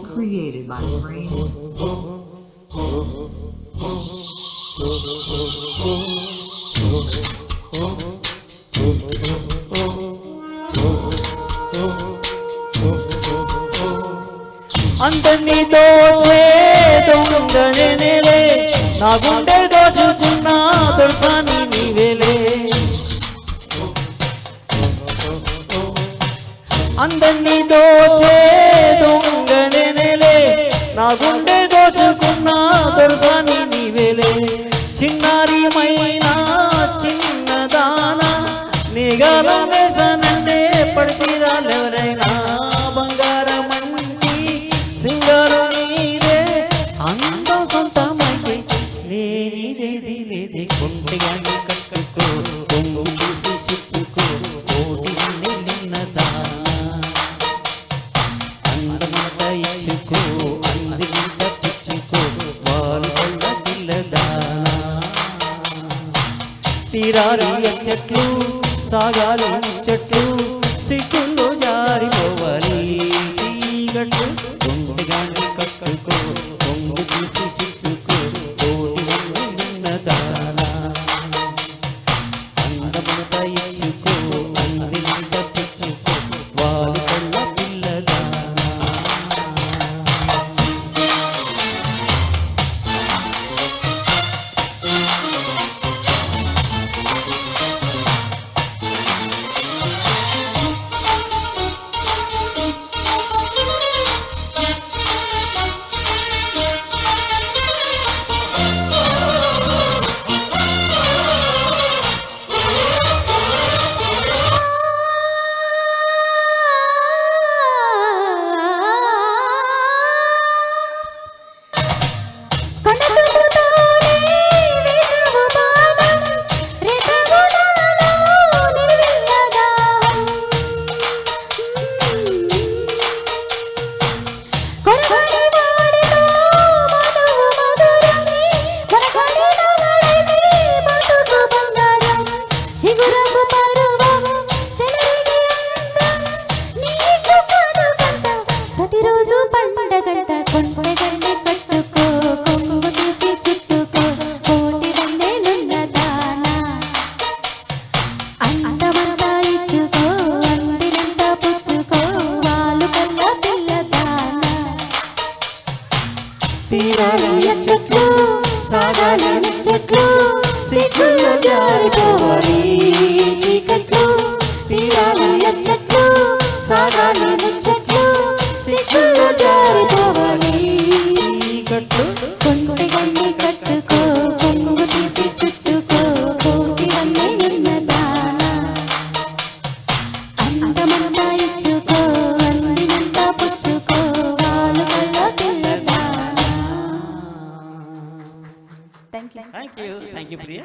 Created by brain. అందరినీ దోచే దొంగనేలే నా గుండె దోచుకున్నా దొరసాని నీవేలే అందరినీ దోచే దొంగనేలే నా గుండె దోచుకున్నా దొరసాని నీవేలే చిన్నారి మైనా చిన్నదానా నిగరం వేసనంటే పడితీరాలెవరైనా సింగారు నీరే అందం సొంతమైతే నేనిదేది లేదే కొంటెగాని కట్టుకో కొంగు తీసి చుట్టుకో కోటి నిన్నదానా అందమంత ఇచ్చుకో అందింత పుచ్చుకో వారు కళ్ళ పిల్లదానా తీరాలి చెట్లు సాగాలి చెట్లు సిక్కుల్లో జారిపోవాలి చీకట్లు కొండగాని కట్టుకో కొంగు తీసి చుట్టుకో కోటి నిన్నదానా అందమంత ఇచ్చుకో అందింత పుచ్చుకో వారు కళ్ళ పిల్లదానా చెట్లు సాగాలి చెట్లు సిక్కుల్లో జారిపోవాలి చీకట్లు తీరాలి చెట్లు సాగాలి చెట్లు సిక్కుల్లో జారిపోవాలి చీకట్లు కొండగన్ని కట్టుకో కొంగు తీసి చుట్టుకో కోటి వల్లే ఉన్నదానా జీవితమంతా ఇచ్చుకో అందినంత పుచ్చుకో వాళ్ళు కళ్ళ పిల్లదానా. Thank you thank you Priya.